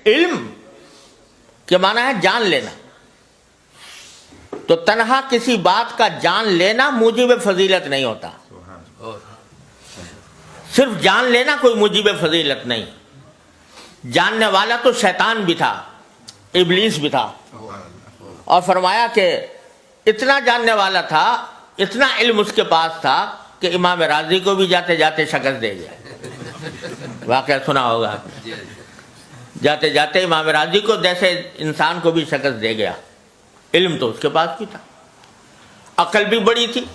علم کے معنی ہے جان لینا. تو تنہا کسی بات کا جان لینا موجب فضیلت نہیں ہوتا. صرف جان لینا کوئی موجب فضیلت نہیں. جاننے والا تو شیطان بھی تھا, ابلیس بھی تھا, اور فرمایا کہ اتنا جاننے والا تھا, اتنا علم اس کے پاس تھا کہ امام راضی کو بھی جاتے جاتے شکست دے گیا. واقعہ سنا ہوگا. جاتے جاتے امام راضی کو جیسے انسان کو بھی شکست دے گیا. علم تو اس کے پاس بھی تھا, عقل بھی بڑی تھی.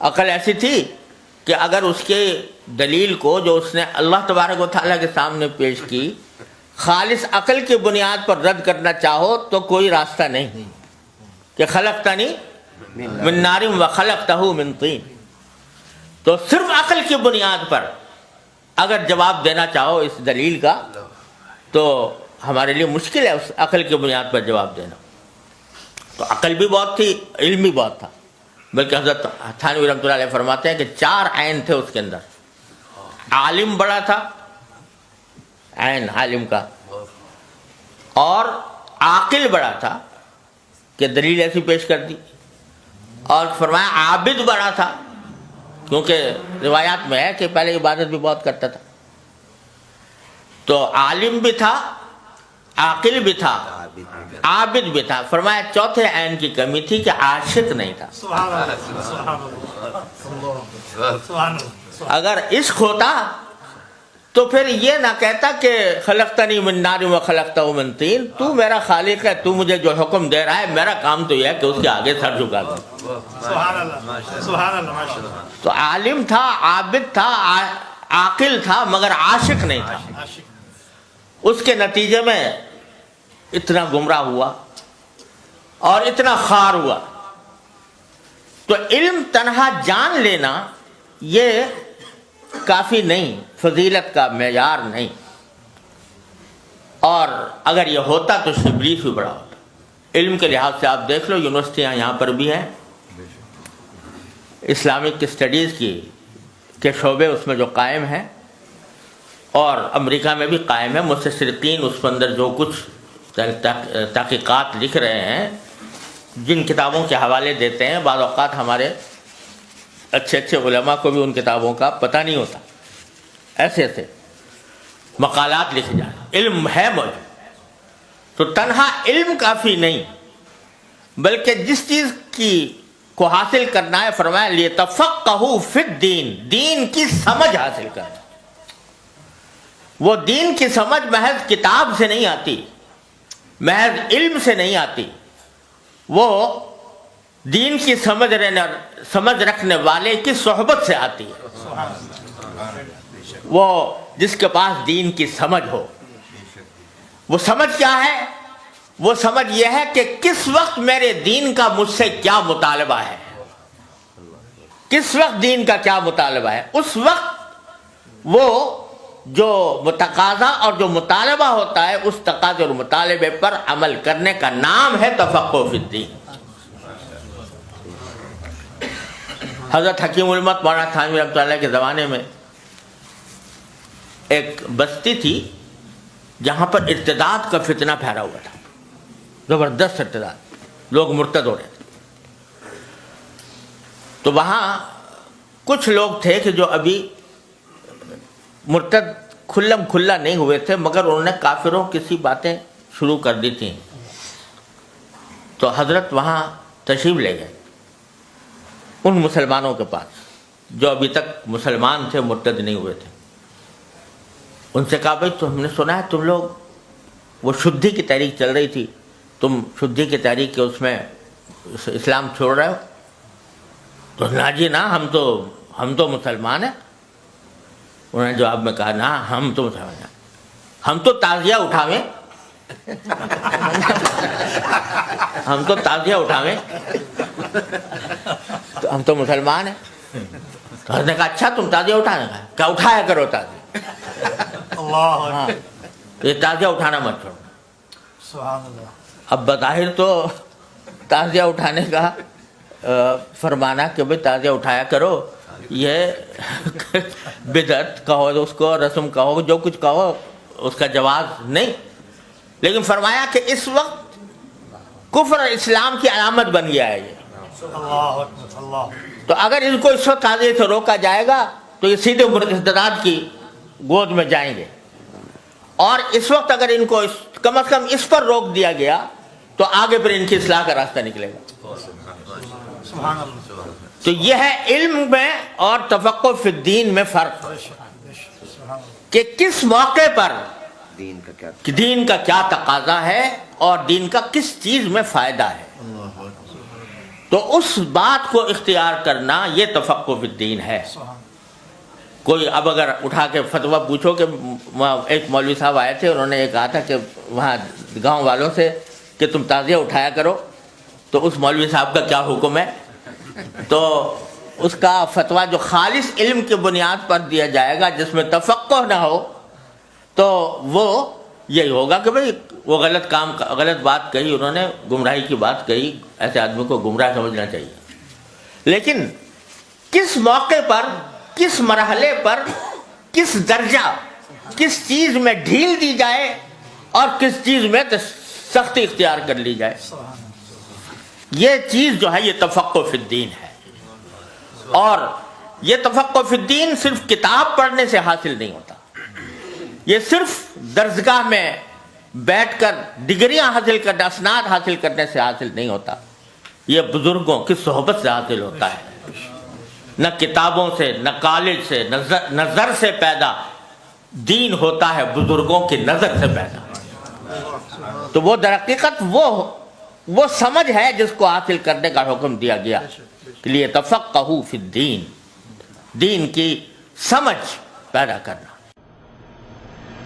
عقل ایسی تھی کہ اگر اس کے دلیل کو جو اس نے اللہ تبارک و تعالیٰ کے سامنے پیش کی خالص عقل کی بنیاد پر رد کرنا چاہو تو کوئی راستہ نہیں کہ خلقتنی من نار و خلقتہ من طین. تو صرف عقل کی بنیاد پر اگر جواب دینا چاہو اس دلیل کا تو ہمارے لیے مشکل ہے اس عقل کی بنیاد پر جواب دینا. تو عقل بھی بہت تھی, علم بھی بہت تھا. بلکہ حضرت تھانوی رحمۃ اللہ علیہ فرماتے ہیں کہ 4 عین تھے اس کے اندر. عالم بڑا تھا, عین عالم کا, اور عاقل بڑا تھا کہ دلیل ایسی پیش کر دی, اور فرمایا عابد بڑا تھا کیونکہ روایات میں ہے کہ پہلے عبادت بھی بہت کرتا تھا. تو عالم بھی تھا, عاقل بھی تھا, عابد بھی تھا. فرمایا چوتھے عین کی کمی تھی کہ عاشق نہیں تھا. اگر عشق ہوتا تو پھر یہ نہ کہتا کہ خلقتنی من نار و خلقتہ من طین, تو میرا خالق ہے, تو مجھے جو حکم دے رہا ہے, میرا کام تو یہ ہے کہ اس کے آگے سر جھکا دوں. تو عالم تھا, عابد تھا, عاقل تھا, مگر عاشق نہیں تھا. اس کے نتیجے میں اتنا گمراہ ہوا اور اتنا خوار ہوا. تو علم تنہا جان لینا یہ کافی نہیں, فضیلت کا معیار نہیں. اور اگر یہ ہوتا تو شبلیس بھی بڑا ہوتا. علم کے لحاظ سے آپ دیکھ لو, یونیورسٹیاں یہاں پر بھی ہیں, اسلامک اسٹڈیز کے شعبے اس میں جو قائم ہیں, اور امریکہ میں بھی قائم ہے. مستشرقین اس کے اندر جو کچھ تحقیقات لکھ رہے ہیں, جن کتابوں کے حوالے دیتے ہیں, بعض اوقات ہمارے اچھے اچھے علماء کو بھی ان کتابوں کا پتہ نہیں ہوتا. ایسے ایسے مقالات لکھے جائیں. علم ہے موجود. تو تنہا علم کافی نہیں, بلکہ جس چیز کو حاصل کرنا ہے, فرمایا لیتفقہوا فی الدین, دین کی سمجھ حاصل کرنا. وہ دین کی سمجھ محض کتاب سے نہیں آتی, محض علم سے نہیں آتی, وہ دین کی سمجھ رکھنے والے کی صحبت سے آتی ہے. وہ جس کے پاس دین کی سمجھ ہو. وہ سمجھ کیا ہے؟ وہ سمجھ یہ ہے کہ کس وقت میرے دین کا مجھ سے کیا مطالبہ ہے, کس وقت دین کا کیا مطالبہ ہے. اس وقت وہ جو متقاضا اور جو مطالبہ ہوتا ہے, اس تقاضے اور مطالبے پر عمل کرنے کا نام ہے تفقہ فی الدین. حضرت حکیم الامت مولانا تھانوی رحمۃ اللہ کے زمانے میں ایک بستی تھی جہاں پر ارتداد کا فتنہ پھیلا ہوا تھا, زبردست ارتداد, لوگ مرتد ہو رہے تھے. تو وہاں کچھ لوگ تھے کہ جو ابھی مرتد کھلم کھلا نہیں ہوئے تھے, مگر انہوں نے کافروں کی سی باتیں شروع کر دی تھیں. تو حضرت وہاں تشریف لے گئے ان مسلمانوں کے پاس جو ابھی تک مسلمان تھے, مرتد نہیں ہوئے تھے. ان سے کہا بھائی تو ہم نے سنا ہے تم لوگ, وہ شدھی کی تحریک چل رہی تھی, تم شدھی کی تحریک کے اس میں اسلام چھوڑ رہے ہو؟ تو نا جی نا, ہم تو مسلمان ہیں. انہوں نے جواب میں کہا نا, ہم تو مسلمان ہیں, ہم تو تعزیہ اٹھاویں, ہم تو تعزیہ اٹھاویں, تو ہم تو مسلمان ہیں. تو حضرت نے کہا اچھا تم تعزیہ اٹھانے کا, کیا اٹھایا کرو تعزیہ, ہاں یہ تعزیہ اٹھانا مت چھوڑو. سبحان اللہ. اب بظاہر تو تعزیہ اٹھانے کا فرمانا کہ بھائی تعزیہ اٹھایا کرو, یہ بدعت کہو اس کو, رسم کہو, جو کچھ کہو, اس کا جواز نہیں، لیکن فرمایا کہ اس وقت کفر اور اسلام کی علامت بن گیا ہے یہ، تو اگر ان کو اس وقت تعزیے سے روکا جائے گا تو یہ سیدھے مرتدات کی گود میں جائیں گے، اور اس وقت اگر ان کو کم از کم اس پر روک دیا گیا تو آگے پھر ان کی اصلاح کا راستہ نکلے گا۔ تو یہ ہے علم میں اور تفقہ فی الدین میں فرق، کہ کس موقع پر دین کا کیا تقاضا ہے اور دین کا کس چیز میں فائدہ ہے، تو اس بات کو اختیار کرنا یہ تفقہ فی الدین ہے۔ کوئی اب اگر اٹھا کے فتویٰ پوچھو کہ ایک مولوی صاحب آئے تھے، انہوں نے یہ کہا تھا کہ وہاں گاؤں والوں سے کہ تم تعزیہ اٹھایا کرو، تو اس مولوی صاحب کا کیا حکم ہے؟ تو اس کا فتویٰ جو خالص علم کی بنیاد پر دیا جائے گا، جس میں تفقہ نہ ہو، تو وہ یہی ہوگا کہ بھئی وہ غلط بات کہی، انہوں نے گمراہی کی بات کہی، ایسے آدمی کو گمراہ سمجھنا چاہیے۔ لیکن کس موقع پر، کس مرحلے پر، کس درجہ، کس چیز میں ڈھیل دی جائے اور کس چیز میں سختی اختیار کر لی جائے، یہ چیز جو ہے یہ تفقہ فی الدین ہے۔ اور یہ تفقہ فی الدین صرف کتاب پڑھنے سے حاصل نہیں ہوتا، یہ صرف درسگاہ میں بیٹھ کر ڈگریاں حاصل کرنے، اسناد حاصل کرنے سے حاصل نہیں ہوتا، یہ بزرگوں کی صحبت سے حاصل ہوتا ہے۔ نہ کتابوں سے، نہ کالج سے، نظر سے پیدا دین ہوتا ہے، بزرگوں کی نظر سے پیدا۔ تو وہ در حقیقت وہ سمجھ ہے جس کو حاصل کرنے کا حکم دیا گیا، کہ لیے تفقہوا فی الدین، دین کی سمجھ پیدا کرنا۔